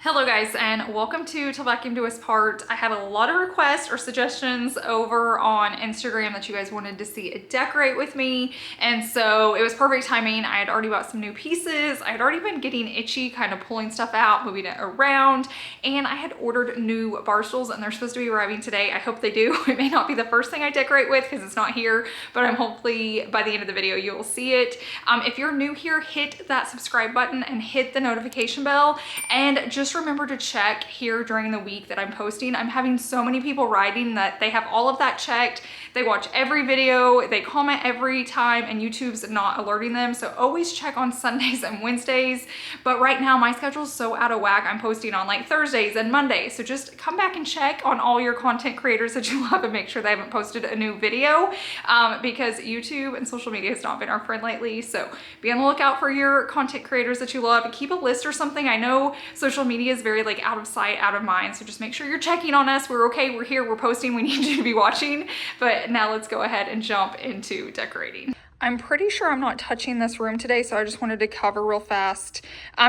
Hello guys, and welcome to Till Vacuum Do Us Part. I had a lot of requests or suggestions over on Instagram that you guys wanted to see a decorate with me, and so it was perfect timing. I had already bought some new pieces. I had already been getting itchy, kind of pulling stuff out, moving it around, and I had ordered new bar stools and they're supposed to be arriving today. I hope they do. It may not be the first thing I decorate with because it's not here, but I'm hopefully by the end of the video you will see it. If you're new here, hit that subscribe button and hit the notification bell, and just remember to check here during the week that I'm posting. I'm having so many people writing that they have all of that checked. They watch every video, they comment every time, and YouTube's not alerting them. So always check on Sundays and Wednesdays. But right now my schedule is so out of whack. I'm posting on like Thursdays and Mondays. So just come back and check on all your content creators that you love and make sure they haven't posted a new video, because YouTube and social media has not been our friend lately. So be on the lookout for your content creators that you love and keep a list or something. I know social media is very like out of sight, out of mind. So just make sure you're checking on us. We're okay, we're here, we're posting, we need you to be watching. But now let's go ahead and jump into decorating. I'm pretty sure I'm not touching this room today, so I just wanted to cover real fast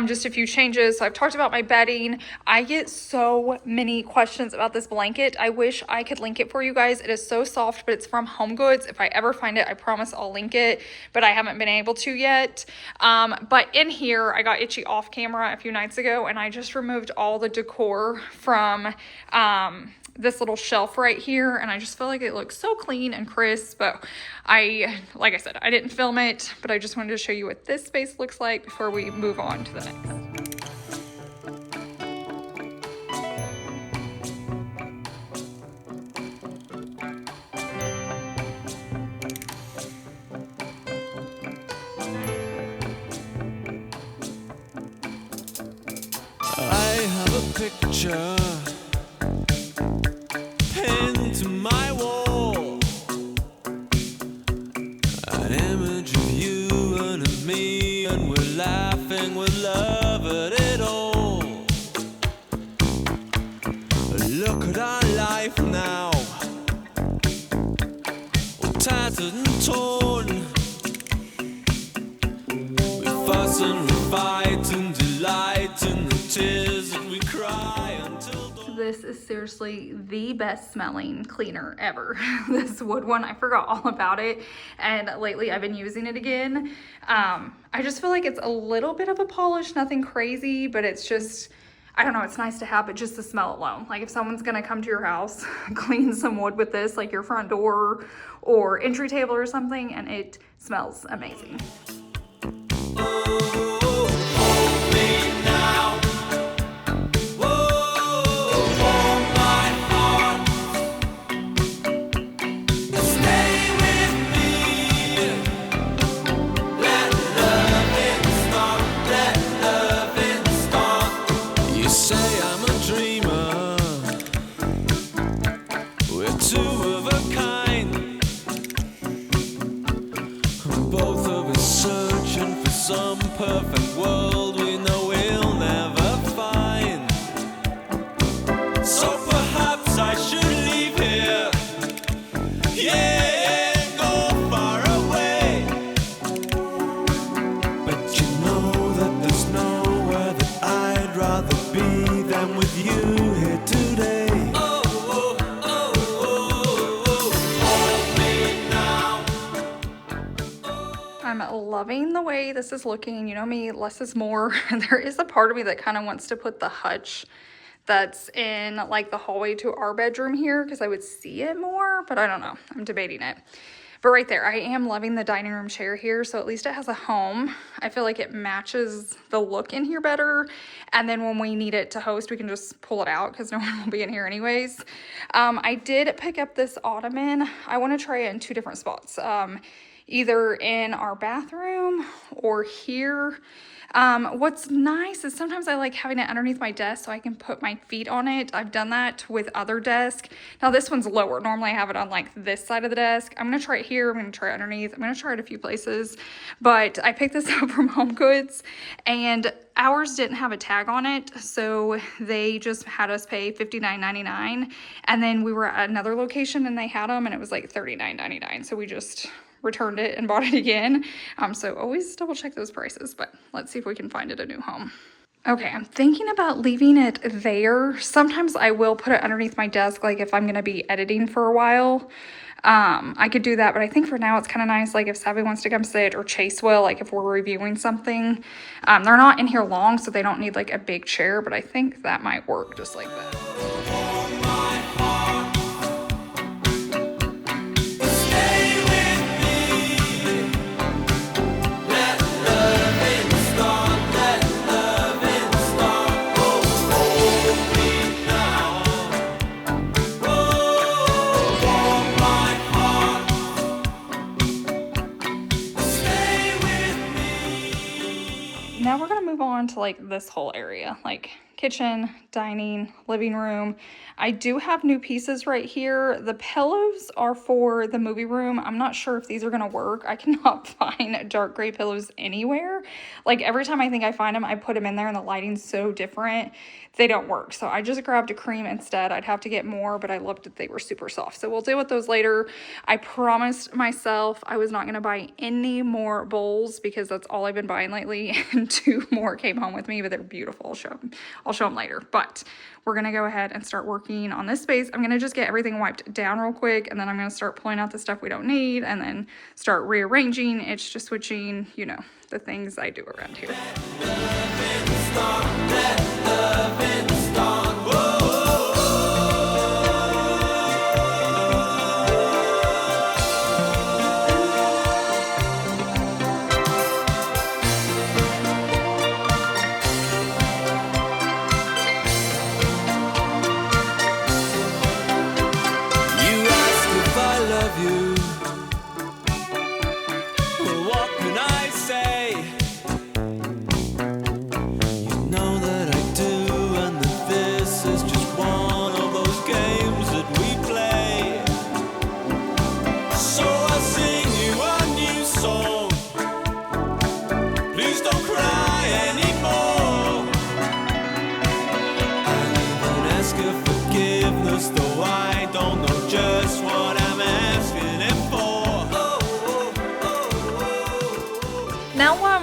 just a few changes. So I've talked about my bedding. I get so many questions about this blanket. I wish I could link it for you guys. It is so soft, but it's from Home Goods. If I ever find it, I promise I'll link it, but I haven't been able to yet. But in here, I got itchy off camera a few nights ago, and I just removed all the decor from this little shelf right here, and I just feel like it looks so clean and crisp. But like I said, I didn't film it, but I just wanted to show you what this space looks like before we move on to the next. I have a picture pinned to my wall, an image of you and of me, and we're laughing with love at it all. Look at our life now, all tattered and torn. We fuss and we fight and delight in the tears that we cry until dawn. This is seriously the best smelling cleaner ever. This wood one, I forgot all about it, and lately I've been using it again. I just feel like it's a little bit of a polish, nothing crazy, but it's just, I don't know, it's nice to have, but just the smell alone. Like if someone's gonna come to your house, clean some wood with this, like your front door or entry table or something, and it smells amazing. Some perfect world we know we'll never find. So perhaps I should leave here, yeah, and go far away. But you know that there's nowhere that I'd rather be than with you here today. I'm loving the way this is looking. You know me, less is more. There is a part of me that kind of wants to put the hutch that's in like the hallway to our bedroom here because I would see it more, but I don't know. I'm debating it. But right there, I am loving the dining room chair here, so at least it has a home. I feel like it matches the look in here better, and then when we need it to host, we can just pull it out because no one will be in here anyways. I did pick up this ottoman. I want to try it in two different spots. Either in our bathroom or here. What's nice is sometimes I like having it underneath my desk so I can put my feet on it. I've done that with other desks. Now this one's lower. Normally I have it on like this side of the desk. I'm gonna try it here. I'm gonna try it underneath. I'm gonna try it a few places. But I picked this up from Home Goods, and ours didn't have a tag on it, so they just had us pay $59.99. And then we were at another location and they had them and it was like $39.99. So we just returned it and bought it again. So always double check those prices, but let's see if we can find it a new home. Okay, I'm thinking about leaving it there. Sometimes I will put it underneath my desk, like if I'm gonna be editing for a while. I could do that, but I think for now it's kind of nice, like if Savvy wants to come sit, or Chase will, like if we're reviewing something. They're not in here long, so they don't need like a big chair, but I think that might work just like that. Now we're gonna move on to like this whole area, like kitchen, dining, living room. I do have new pieces right here. The pillows are for the movie room. I'm not sure if these are gonna work. I cannot find dark gray pillows anywhere. Like every time I think I find them, I put them in there and the lighting's so different, they don't work. So I just grabbed a cream instead. I'd have to get more, but I looked at they were super soft. So we'll deal with those later. I promised myself I was not gonna buy any more bowls because that's all I've been buying lately. And 2 more came home with me, but they're beautiful. I'll show them later. But we're gonna go ahead and start working on this space. I'm gonna just get everything wiped down real quick, and then I'm gonna start pulling out the stuff we don't need and then start rearranging. It's just switching, you know, the things I do around here.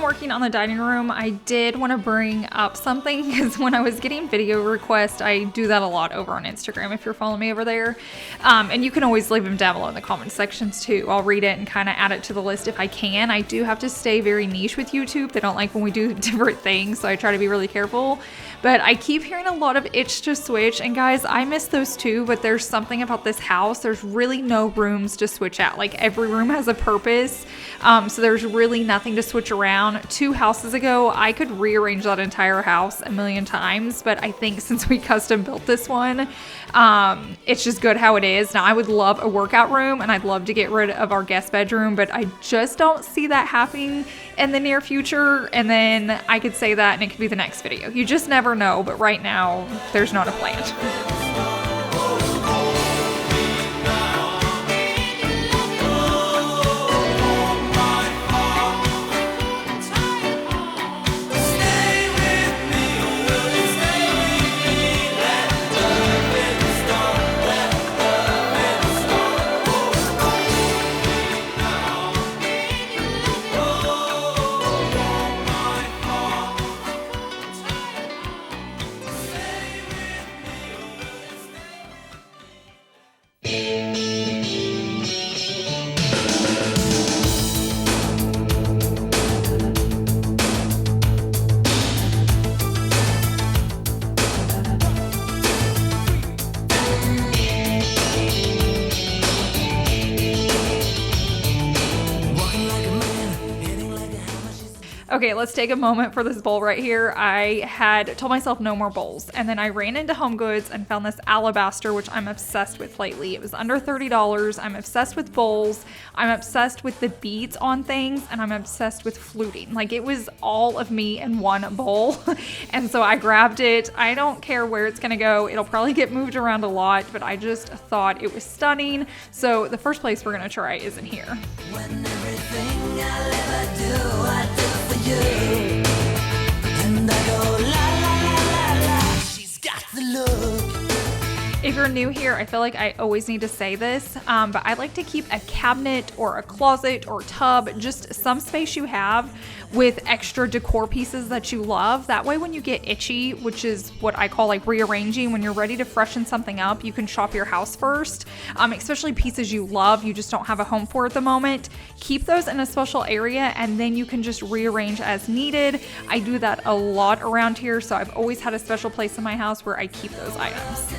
Working on the dining room, I did want to bring up something because when I was getting video requests, I do that a lot over on Instagram if you're following me over there. And you can always leave them down below in the comment sections too. I'll read it and kind of add it to the list if I can. I do have to stay very niche with YouTube. They don't like when we do different things, so I try to be really careful. But I keep hearing a lot of itch to switch, and guys, I miss those too, but there's something about this house. There's really no rooms to switch out. Like every room has a purpose, so there's really nothing to switch around. 2 houses ago, I could rearrange that entire house a million times, but I think since we custom built this one, it's just good how it is. Now, I would love a workout room, and I'd love to get rid of our guest bedroom, but I just don't see that happening in the near future. And then I could say that and it could be the next video. You just never know, but right now there's not a plan. Okay, let's take a moment for this bowl right here. I had told myself no more bowls, and then I ran into HomeGoods and found this alabaster, which I'm obsessed with lately. It was under $30. I'm obsessed with bowls. I'm obsessed with the beads on things, and I'm obsessed with fluting. Like, it was all of me in one bowl. And so I grabbed it. I don't care where it's gonna go. It'll probably get moved around a lot, but I just thought it was stunning. So the first place we're gonna try is in here. When everything I'll ever do, I do for you. And I go la la la la la. She's got the look. If you're new here, I feel like I always need to say this, but I like to keep a cabinet or a closet or tub, just some space you have with extra decor pieces that you love. That way when you get itchy, which is what I call like rearranging, when you're ready to freshen something up, you can shop your house first, especially pieces you love, you just don't have a home for at the moment. Keep those in a special area and then you can just rearrange as needed. I do that a lot around here, so I've always had a special place in my house where I keep those items.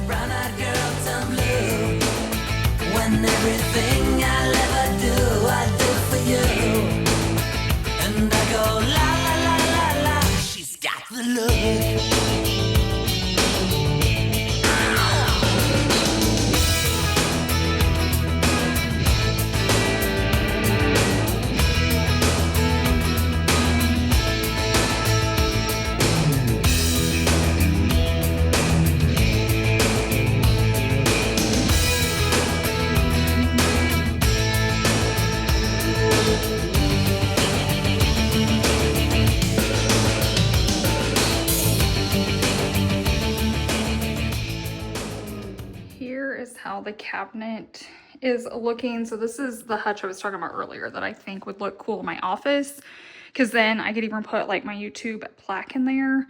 Brown-eyed girl turn blue. When everything I'll ever do, I do for you. And I go la la la la la. She's got the look. How the cabinet is looking. So this is the hutch I was talking about earlier that I think would look cool in my office, because then I could even put like my YouTube plaque in there,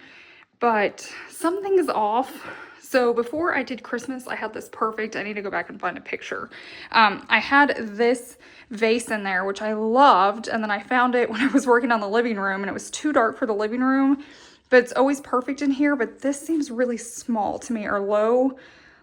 but something's off. So before I did Christmas, I had this perfect, I need to go back and find a picture. I had this vase in there, which I loved, and then I found it when I was working on the living room and it was too dark for the living room, but it's always perfect in here. But this seems really small to me, or low.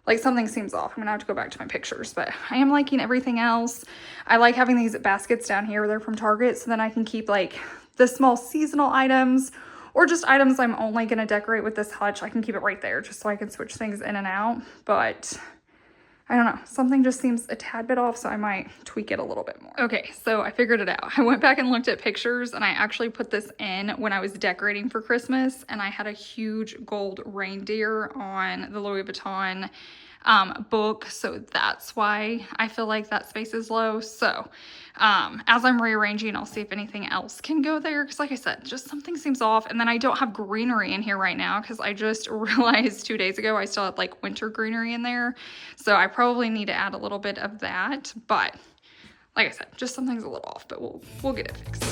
Like something seems off. I'm gonna have to go back to my pictures, but I am liking everything else. I like having these baskets down here. They're from Target, so then I can keep like the small seasonal items or just items I'm only gonna decorate with this hutch. I can keep it right there just so I can switch things in and out. But I don't know, something just seems a tad bit off, so I might tweak it a little bit more. Okay, so I figured it out. I went back and looked at pictures and I actually put this in when I was decorating for Christmas, and I had a huge gold reindeer on the Louis Vuitton book, so that's why I feel like that space is low. So as I'm rearranging, I'll see if anything else can go there, because like I said, just something seems off. And then I don't have greenery in here right now because I just realized 2 days ago I still had like winter greenery in there, so I probably need to add a little bit of that. But like I said, just something's a little off, but we'll get it fixed.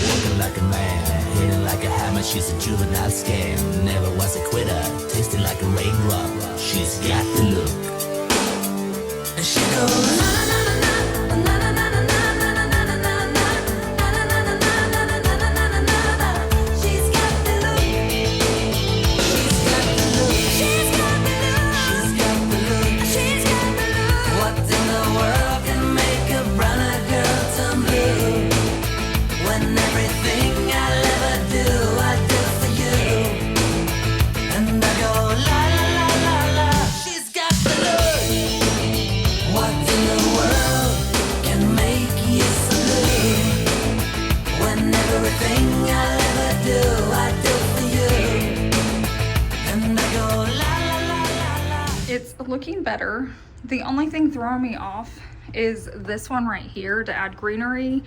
Looking like a man, hitting like a hammer, she's a juvenile scam. Never was a quitter, tasting like a raindrop. She's got the look. And she goes na na na na na na na na na na na na na. She's got the look. She's got the look. She's got the look. She's got the look. She's got the look. What in the world can make a brown-eyed girl turn blue? When everything I'll ever do, I do for you. And I go la la la la la. She's got the look. What in the world can make you so blue? When everything I'll ever do, I do for you. And I go la la la la la. It's looking better. The only thing throwing me off is this one right here to add greenery,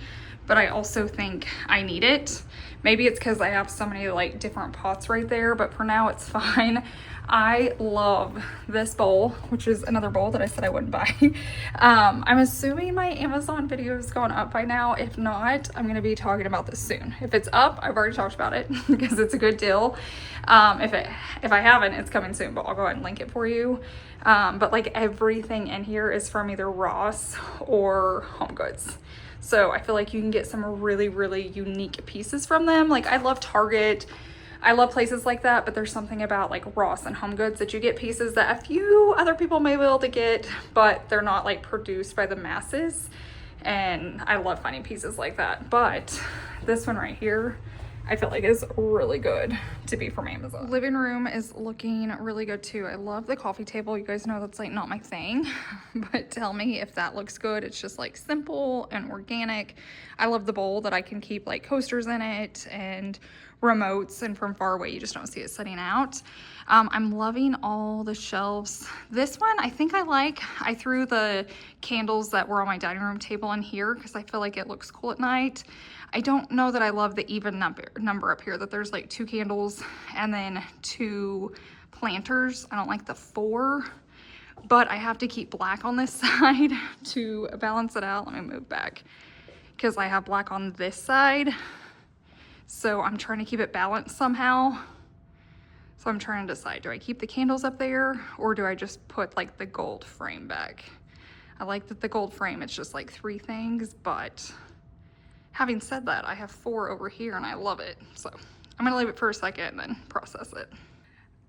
but I also think I need it. Maybe it's because I have so many like different pots right there, but for now it's fine. I love this bowl, which is another bowl that I said I wouldn't buy. I'm assuming my Amazon video has gone up by now. If not, I'm gonna be talking about this soon. If it's up, I've already talked about it because it's a good deal. If I haven't, it's coming soon, but I'll go ahead and link it for you. But like everything in here is from either Ross or Home Goods. So I feel like you can get some really, really unique pieces from them. Like I love Target, I love places like that, but there's something about like Ross and Home Goods that you get pieces that a few other people may be able to get, but they're not like produced by the masses. And I love finding pieces like that. But this one right here, I feel like is really good to be from Amazon. Living room is looking really good too. I love the coffee table. You guys know that's like not my thing, but tell me if that looks good. It's just like simple and organic. I love the bowl that I can keep like coasters in it and remotes, and from far away you just don't see it sitting out. I'm loving all the shelves. This one I think I like. I threw the candles that were on my dining room table in here because I feel like it looks cool at night. I don't know that I love the even number up here, that there's like 2 candles and then 2 planters. I don't like the 4, but I have to keep black on this side to balance it out. Let me move back because I have black on this side. So I'm trying to keep it balanced somehow. So I'm trying to decide, do I keep the candles up there or do I just put like the gold frame back? I like that the gold frame, it's just like 3 things, but having said that, I have 4 over here and I love it. So I'm gonna leave it for a second and then process it.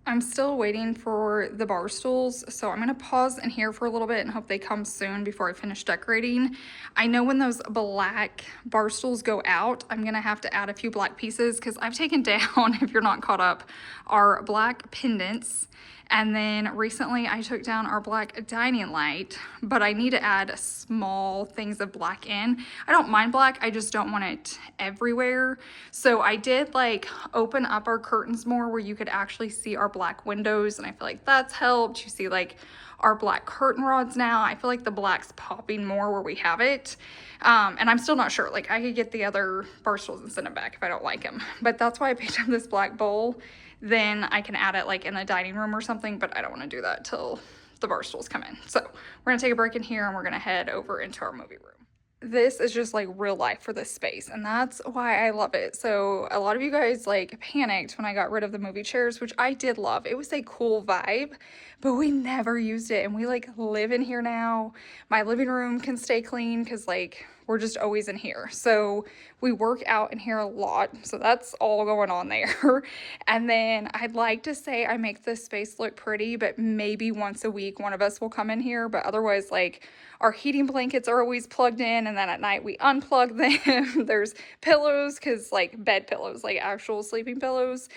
I'm still waiting for the bar stools, so I'm gonna pause in here for a little bit and hope they come soon before I finish decorating. I know when those black bar stools go out, I'm gonna have to add a few black pieces because I've taken down, if you're not caught up, our black pendants. And then recently I took down our black dining light, but I need to add small things of black in. I don't mind black, I just don't want it everywhere. So I did like open up our curtains more where you could actually see our black windows, and I feel like that's helped. You see like our black curtain rods now. I feel like the black's popping more where we have it. And I'm still not sure, like I could get the other bar stools and send them back if I don't like them. But that's why I picked up this black bowl. Then I can add it like in the dining room or something, but I don't want to do that till the bar stools come in. So we're gonna take a break in here and we're gonna head over into our movie room. This is just like real life for this space, and that's why I love it. So a lot of you guys like panicked when I got rid of the movie chairs, which I did love. It was a cool vibe, but we never used it, and we like live in here now. My living room can stay clean because like we're just always in here. So we work out in here a lot, so that's all going on there. And then I'd like to say I make this space look pretty, but maybe once a week one of us will come in here, but otherwise like our heating blankets are always plugged in, and then at night we unplug them. There's pillows, because like bed pillows, like actual sleeping pillows,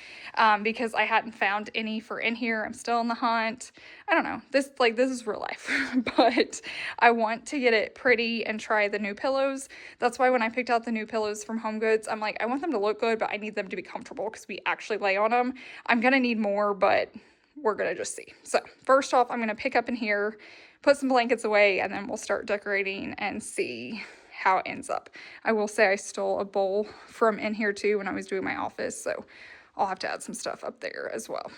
because I hadn't found any for in here. I'm still on the hunt. I don't know, this is real life. But I want to get it pretty and try the new pillows. That's why when I picked out the new pillows from Home Goods, I'm like, I want them to look good, but I need them to be comfortable because we actually lay on them. I'm gonna need more, but we're gonna just see. So first off, I'm gonna pick up in here, put some blankets away, and then we'll start decorating and see how it ends up. I will say I stole a bowl from in here too when I was doing my office, so I'll have to add some stuff up there as well.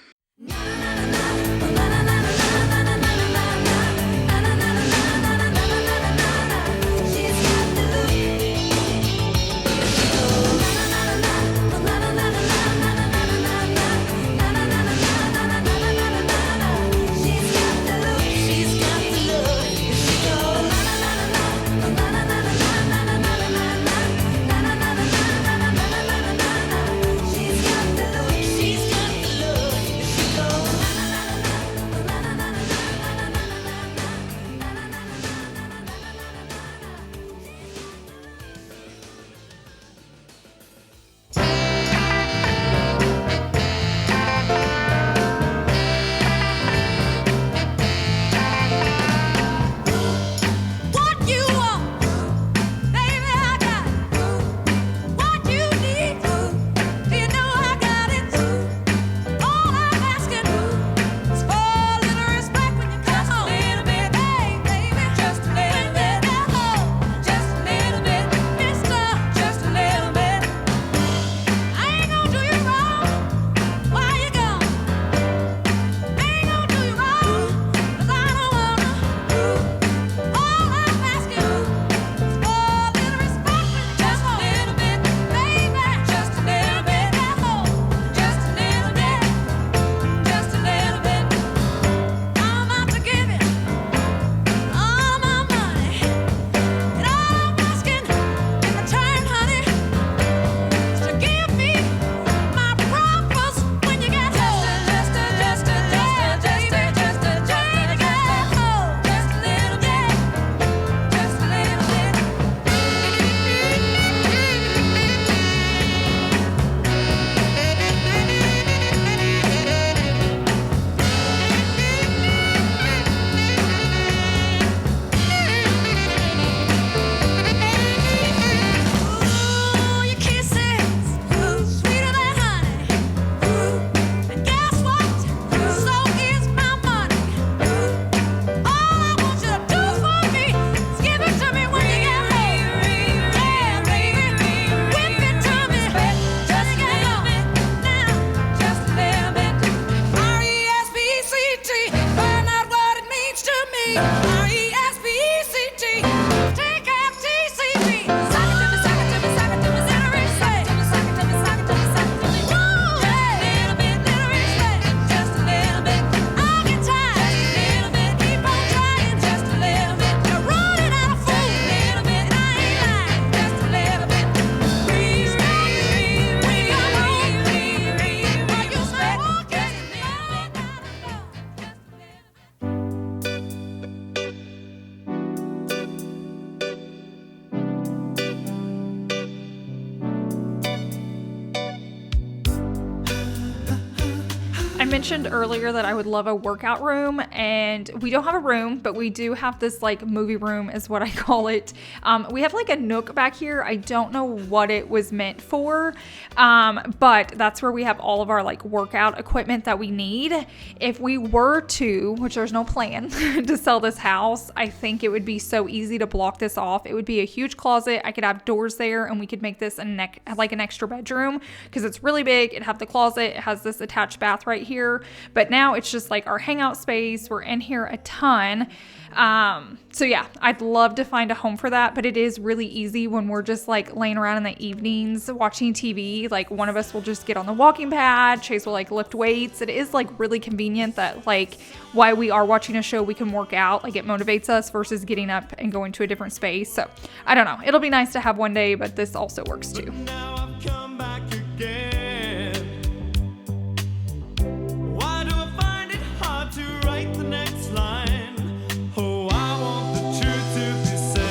mentioned earlier that I would love a workout room, and we don't have a room, but we do have this like movie room is what I call it. We have like a nook back here. I don't know what it was meant for, but that's where we have all of our like workout equipment that we need. If we were to, which there's no plan to sell this house, I think it would be so easy to block this off. It would be a huge closet. I could have doors there, and we could make this like an extra bedroom because it's really big. It'd have the closet. It has this attached bath right here, but now it's just like our hangout space. We're in here a ton. So yeah, I'd love to find a home for that, but it is really easy when we're just like laying around in the evenings watching TV. Like one of us will just get on the walking pad, Chase will like lift weights. It is like really convenient that like while we are watching a show, we can work out. Like it motivates us versus getting up and going to a different space. So I don't know. It'll be nice to have one day, but this also works too. Now I've come back again. Why do I find it hard to write the next line? Oh, I want the truth to be said.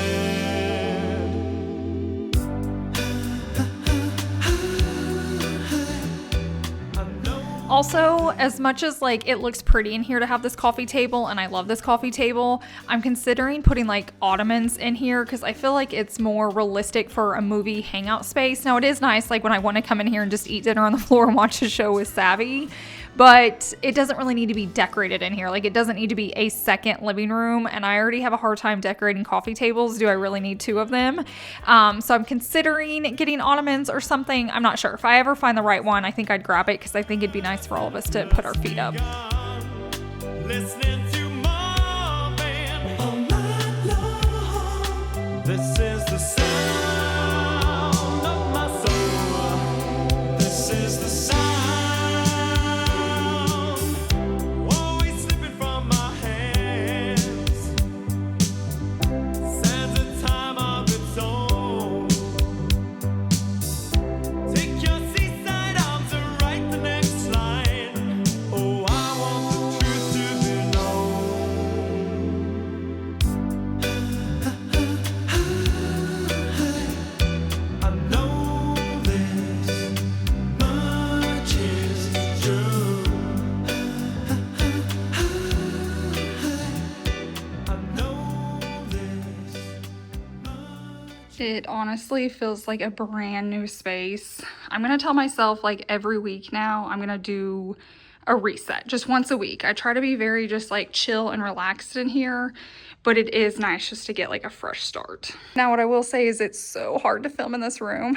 I know. Also, as much as like it looks pretty in here to have this coffee table, and I love this coffee table, I'm considering putting like ottomans in here because I feel like it's more realistic for a movie hangout space. Now it is nice like when I want to come in here and just eat dinner on the floor and watch a show with Savvy, but it doesn't really need to be decorated in here. Like it doesn't need to be a second living room, and I already have a hard time decorating coffee tables. Do I really need two of them? So I'm considering getting ottomans or something. I'm not sure. If I ever find the right one, I think I'd grab it because I think it'd be nice for all of us to put our feet up. Listening to Marvin all night long. This is the sound of my soul. This is the sound. Always slipping from my hands. Sands a time of its own. Take your seaside arms and write the next line. Oh, I want the truth to be known. I know this much is true. I know this much. It honestly feels like a brand new space. I'm gonna tell myself like every week now, I'm gonna do a reset just once a week. I try to be very just like chill and relaxed in here, but it is nice just to get like a fresh start. Now what I will say is it's so hard to film in this room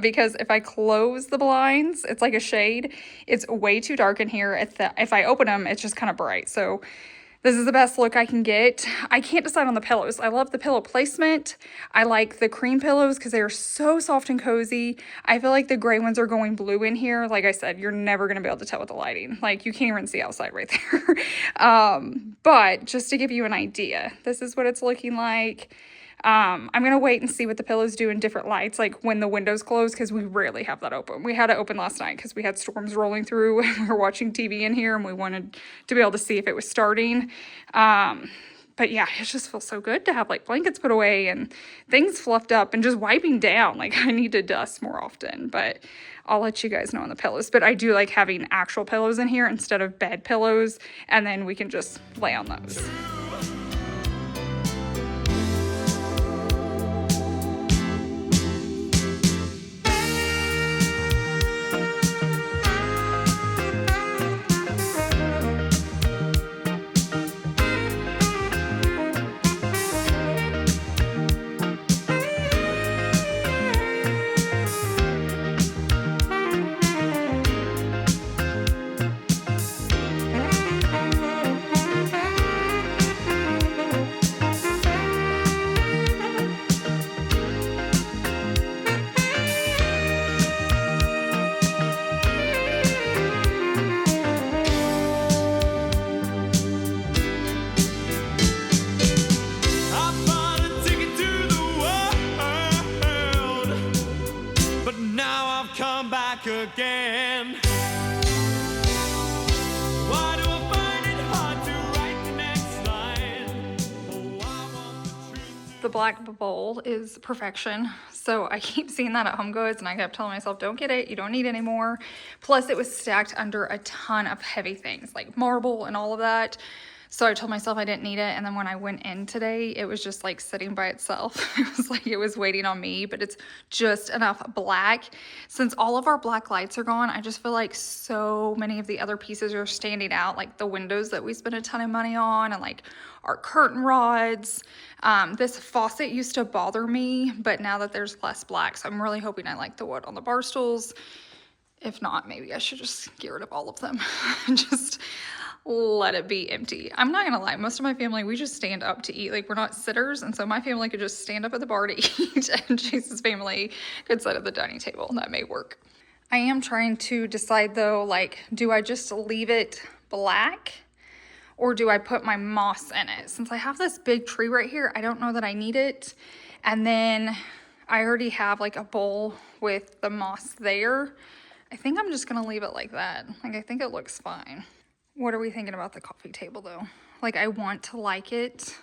because if I close the blinds, it's like a shade. It's way too dark in here. If I open them, it's just kind of bright. So this is the best look I can get. I can't decide on the pillows. I love the pillow placement. I like the cream pillows because they are so soft and cozy. I feel like the gray ones are going blue in here. Like I said, you're never going to be able to tell with the lighting. Like you can't even see outside right there. But just to give you an idea, this is what it's looking like. I'm going to wait and see what the pillows do in different lights, like when the windows close, because we rarely have that open. We had it open last night because we had storms rolling through and we were watching TV in here and we wanted to be able to see if it was starting. But yeah, it just feels so good to have like blankets put away and things fluffed up and just wiping down. Like I need to dust more often, but I'll let you guys know on the pillows. But I do like having actual pillows in here instead of bed pillows, and then we can just lay on those. Again. Why do I find it hard to write the next line? Oh, I want the truth. The black bowl is perfection. So I keep seeing that at Home Goods and I kept telling myself, don't get it, you don't need any more. Plus it was stacked under a ton of heavy things like marble and all of that. So I told myself I didn't need it. And then when I went in today, it was just like sitting by itself. It was like it was waiting on me, but it's just enough black. Since all of our black lights are gone, I just feel like so many of the other pieces are standing out, like the windows that we spent a ton of money on and like our curtain rods. This faucet used to bother me, but now that there's less black, so I'm really hoping I like the wood on the bar stools. If not, maybe I should just get rid of all of them and just let it be empty. I'm not gonna lie, most of my family, we just stand up to eat. Like, we're not sitters, and so my family could just stand up at the bar to eat, and Chase's family could sit at the dining table. That may work. I am trying to decide though, like, do I just leave it black or do I put my moss in it? Since I have this big tree right here, I don't know that I need it. And then I already have like a bowl with the moss there. I think I'm just gonna leave it like that. Like, I think it looks fine. What are we thinking about the coffee table though? Like, I want to like it,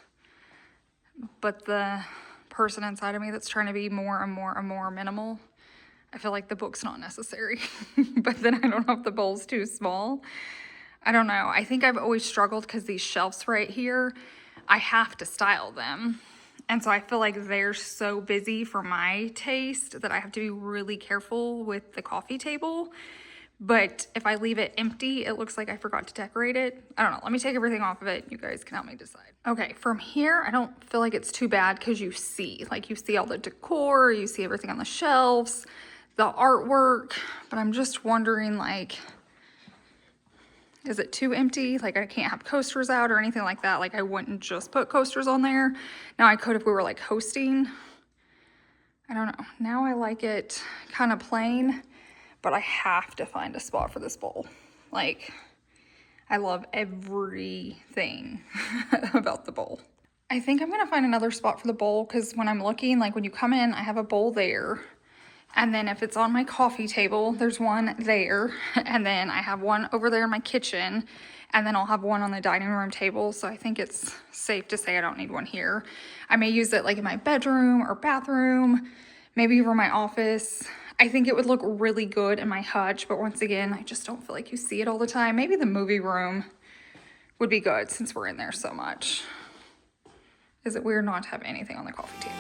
but the person inside of me that's trying to be more and more and more minimal, I feel like the book's not necessary. But then I don't know if the bowl's too small. I don't know. I think I've always struggled because these shelves right here, I have to style them. And so I feel like they're so busy for my taste that I have to be really careful with the coffee table. But if I leave it empty, it looks like I forgot to decorate it. I don't know. Let me take everything off of it. You guys can help me decide. Okay, from here, I don't feel like it's too bad because you see all the decor, you see everything on the shelves, the artwork. But I'm just wondering, like, is it too empty? Like, I can't have coasters out or anything like that. Like, I wouldn't just put coasters on there. Now I could if we were like hosting. I don't know. Now I like it kind of plain, but I have to find a spot for this bowl. Like, I love everything about the bowl. I think I'm gonna find another spot for the bowl because when I'm looking, like when you come in, I have a bowl there. And then if it's on my coffee table, there's one there. And then I have one over there in my kitchen. And then I'll have one on the dining room table. So I think it's safe to say I don't need one here. I may use it like in my bedroom or bathroom, maybe over my office. I think it would look really good in my hutch, but once again, I just don't feel like you see it all the time. Maybe the movie room would be good since we're in there so much. Is it weird not to have anything on the coffee table?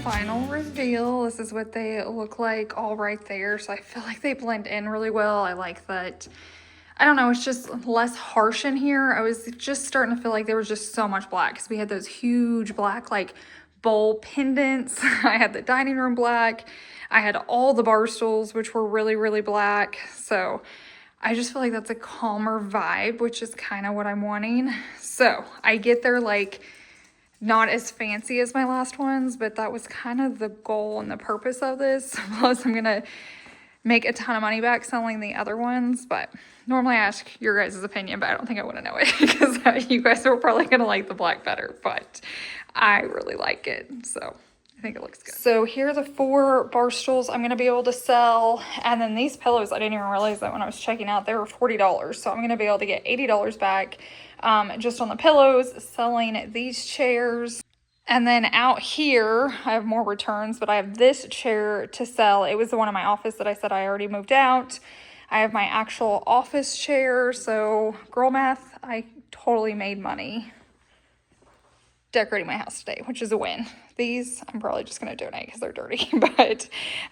Final reveal. This is what they look like all right there. So I feel like they blend in really well. I like that. I don't know, it's just less harsh in here. I was just starting to feel like there was just so much black because we had those huge black like bowl pendants. I had the dining room black. I had all the bar stools, which were really, really black. So I just feel like that's a calmer vibe, which is kind of what I'm wanting. So I get there like not as fancy as my last ones, but that was kind of the goal and the purpose of this. Plus I'm gonna make a ton of money back selling the other ones, but normally I ask your guys' opinion, but I don't think I want to know it because you guys are probably gonna like the black better, but I really like it, so I think it looks good. So here are the 4 bar stools I'm gonna be able to sell, and then these pillows, I didn't even realize that when I was checking out, they were $40, so I'm gonna be able to get $80 back just on the pillows, selling these chairs. And then out here, I have more returns, but I have this chair to sell. It was the one in my office that I said I already moved out. I have my actual office chair, so girl math, I totally made money decorating my house today, which is a win. These, I'm probably just gonna donate because they're dirty, but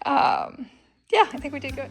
yeah, I think we did good.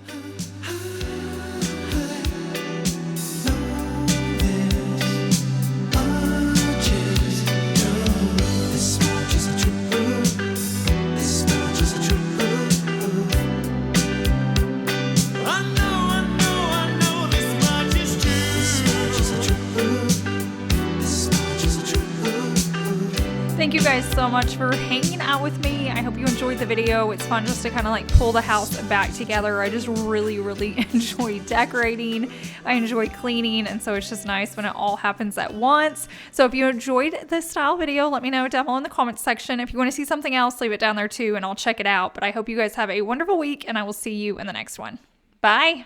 Thank you guys so much for hanging out with me. I hope you enjoyed the video. It's fun just to kind of like pull the house back together. I just really, really enjoy decorating. I enjoy cleaning, and so it's just nice when it all happens at once. So if you enjoyed this style video, let me know down below in the comments section. If you want to see something else, leave it down there too, and I'll check it out. But I hope you guys have a wonderful week, and I will see you in the next one. Bye.